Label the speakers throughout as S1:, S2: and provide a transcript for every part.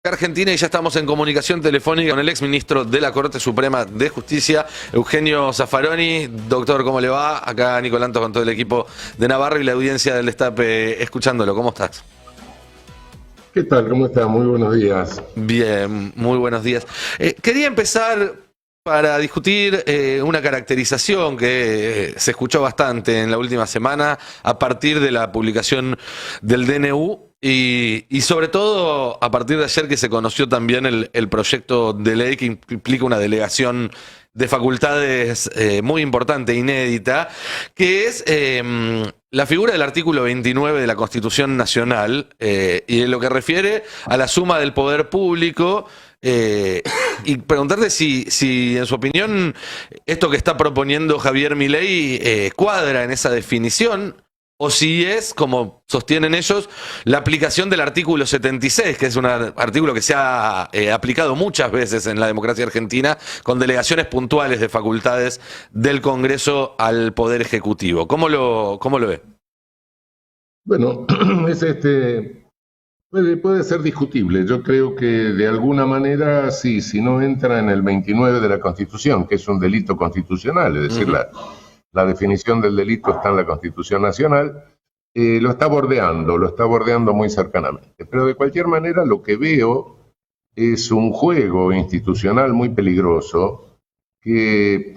S1: Argentina y ya estamos en comunicación telefónica con el exministro de la Corte Suprema de Justicia, Eugenio Zaffaroni. Doctor, ¿cómo le va? Acá Nicolanto con todo el equipo de Navarro y la audiencia del Destape escuchándolo. ¿Cómo estás?
S2: ¿Qué tal? ¿Cómo está? Muy buenos días.
S1: Bien, muy buenos días. Quería empezar para discutir una caracterización que se escuchó bastante en la última semana a partir de la publicación del DNU. Y sobre todo a partir de ayer que se conoció también el proyecto de ley que implica una delegación de facultades muy importante, inédita, que es la figura del artículo 29 de la Constitución Nacional y en lo que refiere a la suma del poder público. Y preguntarte si en su opinión esto que está proponiendo Javier Milei cuadra en esa definición, o si es, como sostienen ellos, la aplicación del artículo 76, que es un artículo que se ha aplicado muchas veces en la democracia argentina, con delegaciones puntuales de facultades del Congreso al Poder Ejecutivo. ¿Cómo lo ve?
S2: Bueno, puede ser discutible. Yo creo que de alguna manera, sí, si no entra en el 29 de la Constitución, que es un delito constitucional, es decir, la definición del delito está en la Constitución Nacional, lo está bordeando muy cercanamente. Pero de cualquier manera lo que veo es un juego institucional muy peligroso que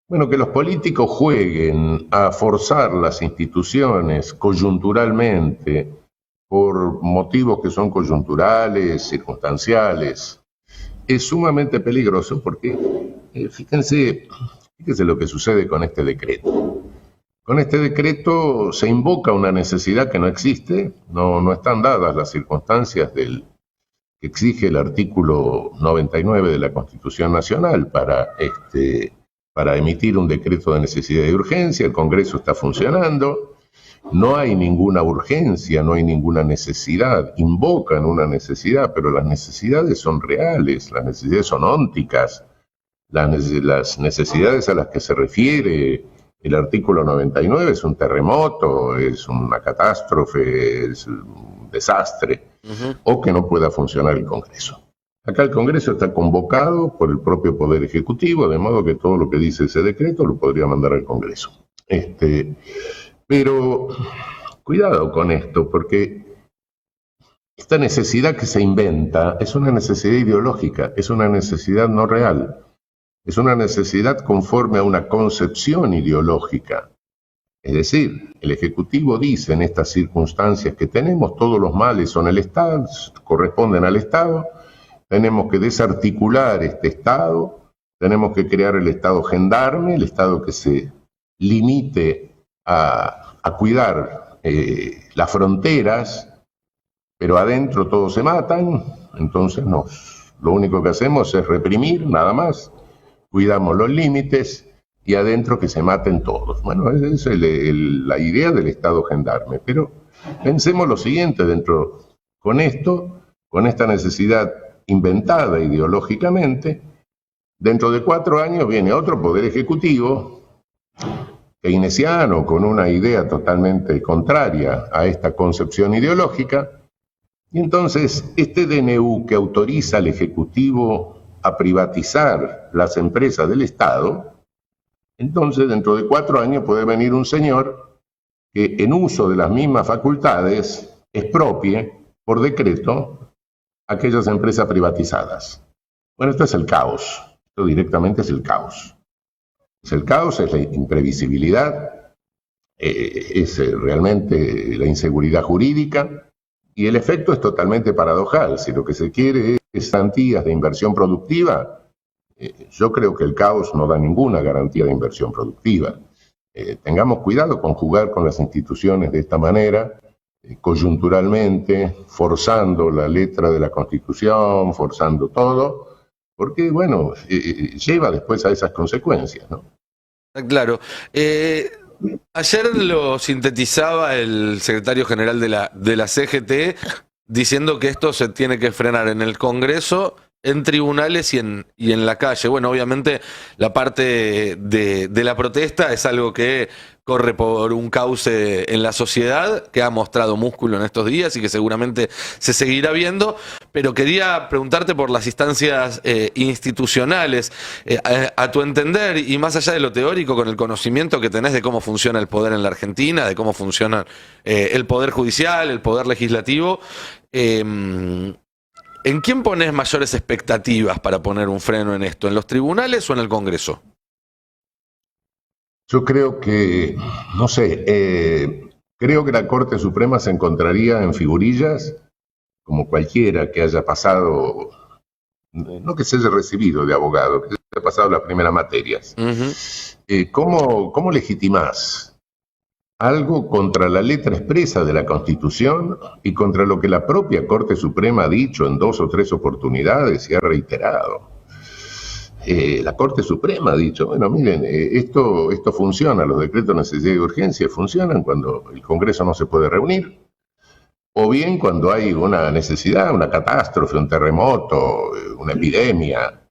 S2: los políticos jueguen a forzar las instituciones coyunturalmente por motivos que son coyunturales, circunstanciales, es sumamente peligroso porque, fíjense lo que sucede con este decreto. Con este decreto se invoca una necesidad que no existe, no están dadas las circunstancias que exige el artículo 99 de la Constitución Nacional para emitir un decreto de necesidad y urgencia. El Congreso está funcionando, no hay ninguna urgencia, no hay ninguna necesidad, invocan una necesidad, pero las necesidades son reales, las necesidades son ónticas. Las necesidades a las que se refiere el artículo 99 es un terremoto, es una catástrofe, es un desastre, o que no pueda funcionar el Congreso. Acá el Congreso está convocado por el propio Poder Ejecutivo, de modo que todo lo que dice ese decreto lo podría mandar al Congreso. Pero cuidado con esto, porque esta necesidad que se inventa es una necesidad ideológica, es una necesidad no real. Es una necesidad conforme a una concepción ideológica. Es decir, el Ejecutivo dice en estas circunstancias que tenemos, todos los males son el Estado, corresponden al Estado, tenemos que desarticular este Estado, tenemos que crear el Estado gendarme, el Estado que se limite a cuidar las fronteras, pero adentro todos se matan, entonces lo único que hacemos es reprimir, nada más. Cuidamos los límites y adentro que se maten todos. Bueno, esa es la idea del Estado gendarme. Pero pensemos lo siguiente, con esta necesidad inventada ideológicamente, dentro de 4 años viene otro Poder Ejecutivo keynesiano con una idea totalmente contraria a esta concepción ideológica, y entonces este DNU que autoriza al Ejecutivo a privatizar las empresas del Estado, entonces dentro de 4 años puede venir un señor que en uso de las mismas facultades expropie por decreto aquellas empresas privatizadas. Bueno, esto es el caos, esto directamente es el caos. Es el caos, es la imprevisibilidad, es realmente la inseguridad jurídica, y el efecto es totalmente paradojal. Si lo que se quiere es garantías de inversión productiva, yo creo que el caos no da ninguna garantía de inversión productiva. Tengamos cuidado con jugar con las instituciones de esta manera, coyunturalmente, forzando la letra de la Constitución, forzando todo, porque, lleva después a esas consecuencias, ¿no?
S1: Claro. Ayer lo sintetizaba el secretario general de la CGT diciendo que esto se tiene que frenar en el Congreso en tribunales y en la calle. Bueno, obviamente la parte de la protesta es algo que corre por un cauce en la sociedad, que ha mostrado músculo en estos días y que seguramente se seguirá viendo, pero quería preguntarte por las instancias institucionales, a tu entender, y más allá de lo teórico, con el conocimiento que tenés de cómo funciona el poder en la Argentina, de cómo funciona el poder judicial, el poder legislativo, ¿en quién pones mayores expectativas para poner un freno en esto? ¿En los tribunales o en el Congreso?
S2: Yo creo que, no sé, creo que la Corte Suprema se encontraría en figurillas, como cualquiera que haya pasado, no que se haya recibido de abogado, que haya pasado las primeras materias. ¿Cómo legitimás algo contra la letra expresa de la Constitución y contra lo que la propia Corte Suprema ha dicho en 2 o 3 oportunidades y ha reiterado? La Corte Suprema ha dicho, bueno, miren, esto funciona, los decretos de necesidad y urgencia funcionan cuando el Congreso no se puede reunir, o bien cuando hay una necesidad, una catástrofe, un terremoto, una epidemia.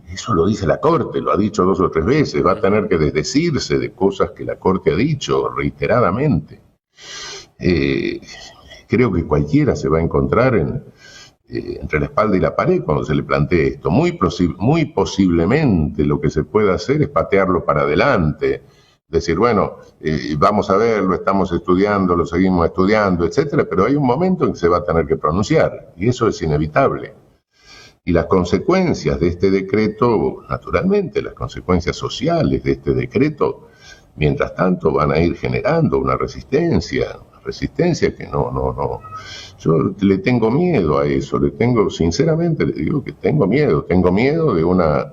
S2: Eso lo dice la Corte, lo ha dicho 2 o 3 veces, va a tener que desdecirse de cosas que la Corte ha dicho reiteradamente. Creo que cualquiera se va a encontrar entre la espalda y la pared cuando se le plantee esto. Muy posiblemente lo que se puede hacer es patearlo para adelante, decir, bueno, vamos a ver, lo estamos estudiando, lo seguimos estudiando, etcétera, pero hay un momento en que se va a tener que pronunciar, y eso es inevitable. Y las consecuencias de este decreto, naturalmente, las consecuencias sociales de este decreto, mientras tanto van a ir generando una resistencia que no. Yo le tengo miedo a eso, sinceramente le digo que tengo miedo de una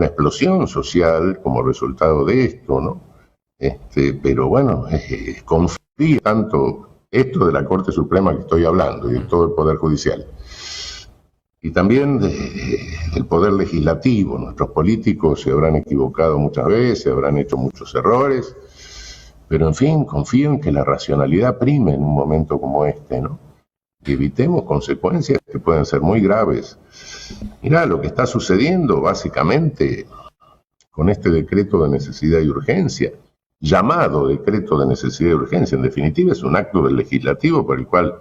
S2: explosión social como resultado de esto, ¿no? Pero bueno, confío tanto esto de la Corte Suprema que estoy hablando y de todo el Poder Judicial. Y también del Poder Legislativo. Nuestros políticos se habrán equivocado muchas veces, habrán hecho muchos errores, pero en fin, confío en que la racionalidad prime en un momento como este, ¿no? Que evitemos consecuencias que pueden ser muy graves. Mirá, lo que está sucediendo básicamente con este decreto de necesidad y urgencia, llamado decreto de necesidad y urgencia, en definitiva es un acto del legislativo por el cual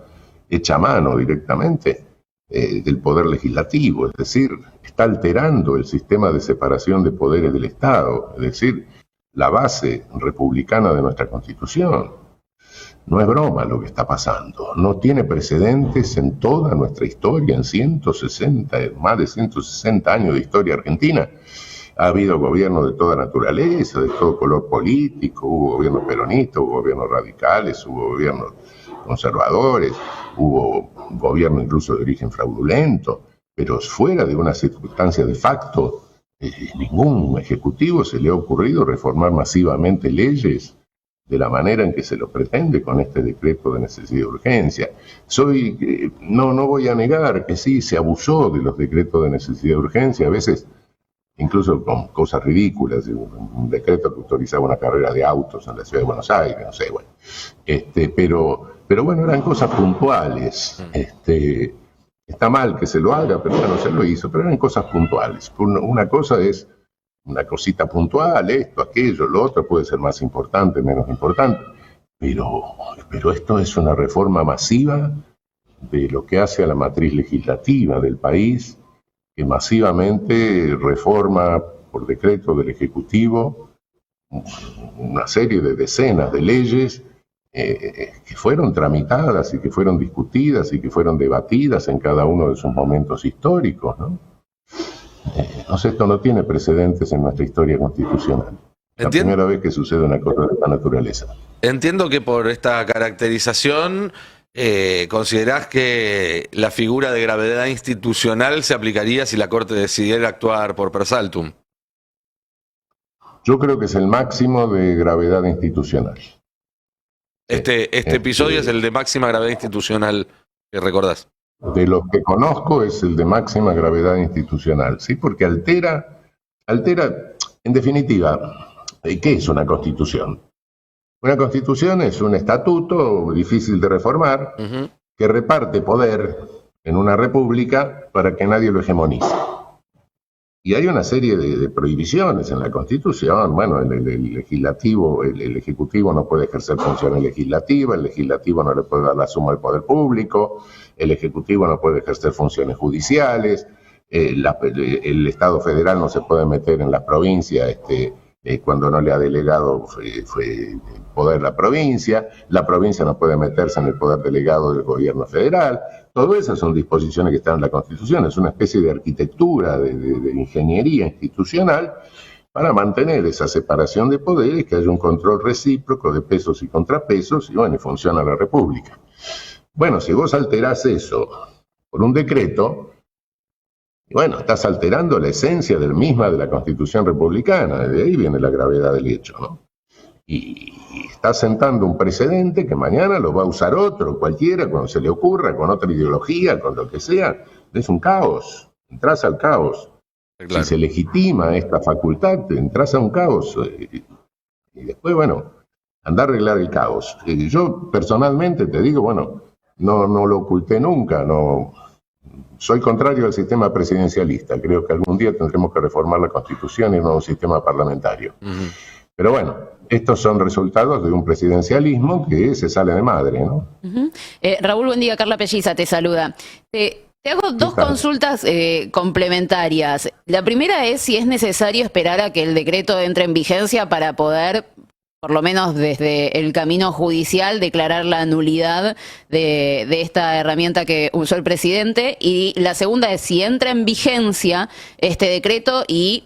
S2: echa mano directamente del poder legislativo, es decir, está alterando el sistema de separación de poderes del Estado, es decir, la base republicana de nuestra Constitución. No es broma lo que está pasando, no tiene precedentes en toda nuestra historia, en más de 160 años de historia argentina. Ha habido gobiernos de toda naturaleza, de todo color político, hubo gobiernos peronistas, hubo gobiernos radicales, hubo gobiernos conservadores, hubo gobierno incluso de origen fraudulento, pero fuera de una circunstancia de facto, ningún ejecutivo se le ha ocurrido reformar masivamente leyes de la manera en que se lo pretende con este decreto de necesidad y urgencia. No voy a negar que sí, se abusó de los decretos de necesidad y urgencia, a veces incluso con cosas ridículas, un decreto que autorizaba una carrera de autos en la ciudad de Buenos Aires, no sé, bueno. Pero bueno, eran cosas puntuales. Está mal que se lo haga, pero bueno, se lo hizo, pero eran cosas puntuales. Una cosa es una cosita puntual, esto, aquello, lo otro puede ser más importante, menos importante, pero esto es una reforma masiva de lo que hace a la matriz legislativa del país, que masivamente reforma por decreto del Ejecutivo una serie de decenas de leyes que fueron tramitadas y que fueron discutidas y que fueron debatidas en cada uno de sus momentos históricos, ¿no? Esto no tiene precedentes en nuestra historia constitucional. La primera vez que sucede una cosa de esta naturaleza.
S1: Entiendo que por esta caracterización considerás que la figura de gravedad institucional se aplicaría si la Corte decidiera actuar por per saltum.
S2: Yo creo que es el máximo de gravedad institucional.
S1: Este episodio es el de máxima gravedad institucional que recordás.
S2: De los que conozco es el de máxima gravedad institucional, ¿sí? Porque altera, en definitiva, ¿qué es una constitución? Una constitución es un estatuto difícil de reformar, que reparte poder en una república para que nadie lo hegemonice. Y hay una serie de prohibiciones en la Constitución. Bueno, el legislativo, el ejecutivo no puede ejercer funciones legislativas, el legislativo no le puede dar la suma al poder público, el ejecutivo no puede ejercer funciones judiciales, el Estado federal no se puede meter en las provincias cuando no le ha delegado el poder la provincia no puede meterse en el poder delegado del gobierno federal. Todas esas son disposiciones que están en la Constitución, es una especie de arquitectura, de ingeniería institucional para mantener esa separación de poderes, que haya un control recíproco de pesos y contrapesos, y bueno, y funciona la República. Bueno, si vos alterás eso por un decreto, bueno, estás alterando la esencia misma de la Constitución republicana, de ahí viene la gravedad del hecho, ¿no? Y estás sentando un precedente que mañana lo va a usar otro, cualquiera, cuando se le ocurra, con otra ideología, con lo que sea. Es un caos, entras al caos. Claro. Si se legitima esta facultad, entras a un caos. Y después, bueno, anda a arreglar el caos. Yo personalmente te digo, bueno, no lo oculté nunca, no... Soy contrario al sistema presidencialista. Creo que algún día tendremos que reformar la Constitución y no un sistema parlamentario. Pero bueno, estos son resultados de un presidencialismo que se sale de madre, ¿no?
S3: Raúl, buen día. Carla Pelliza te saluda. Te hago dos consultas complementarias. La primera es si es necesario esperar a que el decreto entre en vigencia para poder, por lo menos desde el camino judicial, declarar la nulidad de esta herramienta que usó el presidente. Y la segunda es si entra en vigencia este decreto y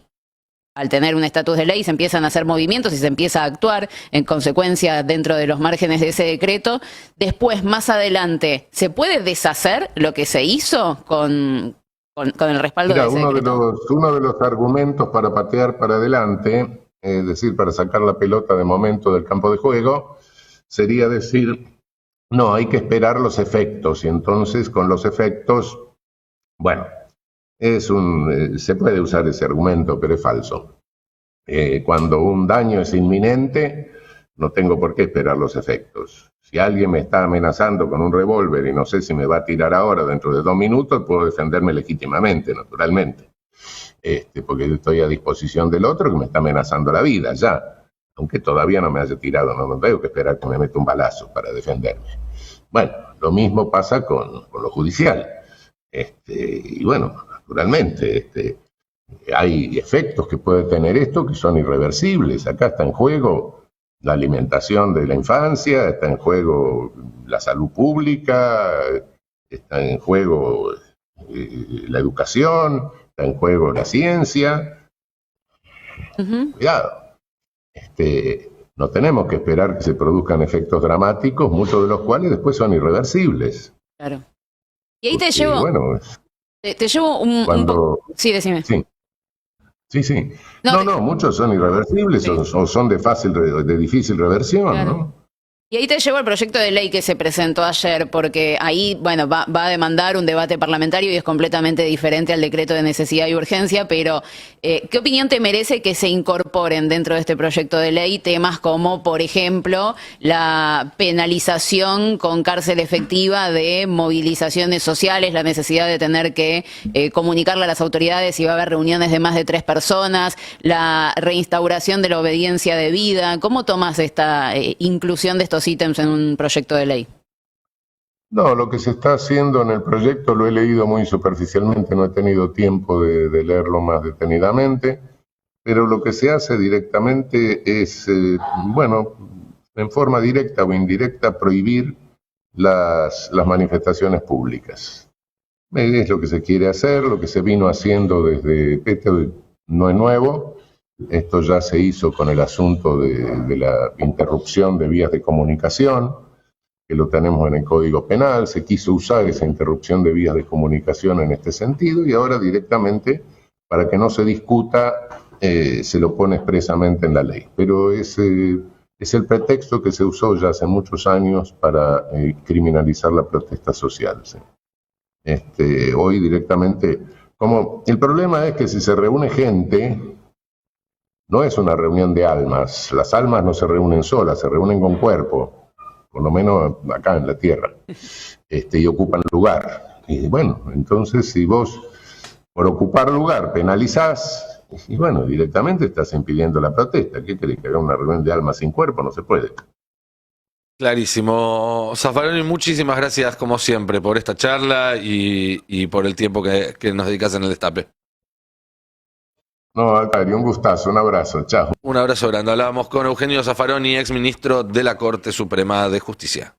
S3: al tener un estatus de ley se empiezan a hacer movimientos y se empieza a actuar en consecuencia dentro de los márgenes de ese decreto. Después, más adelante, ¿se puede deshacer lo que se hizo con el respaldo de ese decreto?
S2: Uno de los argumentos para patear para adelante, es decir, para sacar la pelota de momento del campo de juego, sería decir, no, hay que esperar los efectos. Y entonces, con los efectos, bueno, se puede usar ese argumento, pero es falso. Cuando un daño es inminente, no tengo por qué esperar los efectos. Si alguien me está amenazando con un revólver y no sé si me va a tirar ahora dentro de 2 minutos, puedo defenderme legítimamente, naturalmente. Porque yo estoy a disposición del otro que me está amenazando la vida ya. Aunque todavía no me haya tirado, no tengo que esperar que me meta un balazo para defenderme. Bueno, lo mismo pasa con lo judicial. Y bueno, naturalmente, hay efectos que puede tener esto que son irreversibles. Acá está en juego la alimentación de la infancia, está en juego la salud pública, está en juego la educación, está en juego la ciencia. Cuidado. No tenemos que esperar que se produzcan efectos dramáticos, muchos de los cuales después son irreversibles.
S3: Claro. Y ahí te llevo...
S2: Bueno,
S3: te llevo un poco... Sí, decime.
S2: Sí. No, muchos son irreversibles o son de difícil reversión, claro. ¿No?
S3: Y ahí te llevo el proyecto de ley que se presentó ayer, porque ahí, bueno, va a demandar un debate parlamentario y es completamente diferente al decreto de necesidad y urgencia, pero ¿qué opinión te merece que se incorporen dentro de este proyecto de ley temas como, por ejemplo, la penalización con cárcel efectiva de movilizaciones sociales, la necesidad de tener que comunicarle a las autoridades si va a haber reuniones de más de 3 personas, la reinstauración de la obediencia debida? ¿Cómo tomas esta inclusión de estos ítems en un proyecto de ley?
S2: No, lo que se está haciendo en el proyecto lo he leído muy superficialmente, no he tenido tiempo de leerlo más detenidamente, pero lo que se hace directamente es, en forma directa o indirecta, prohibir las manifestaciones públicas. Es lo que se quiere hacer, lo que se vino haciendo esto no es nuevo. Esto ya se hizo con el asunto de la interrupción de vías de comunicación, que lo tenemos en el Código Penal. Se quiso usar esa interrupción de vías de comunicación en este sentido y ahora directamente, para que no se discuta, se lo pone expresamente en la ley. Pero es el pretexto que se usó ya hace muchos años para criminalizar la protesta social. ¿Sí? Hoy directamente, como el problema es que si se reúne gente... No es una reunión de almas. Las almas no se reúnen solas, se reúnen con cuerpo, por lo menos acá en la Tierra, y ocupan lugar. Y bueno, entonces si vos por ocupar lugar penalizás, y bueno, directamente estás impidiendo la protesta. ¿Qué querés, que haga una reunión de alma sin cuerpo? No se puede.
S1: Clarísimo. Zaffaroni, muchísimas gracias como siempre por esta charla y por el tiempo que nos dedicas en el Destape.
S2: No, Altair, un gustazo, un abrazo, chao.
S1: Un abrazo grande. Hablábamos con Eugenio Zaffaroni, ex ministro de la Corte Suprema de Justicia.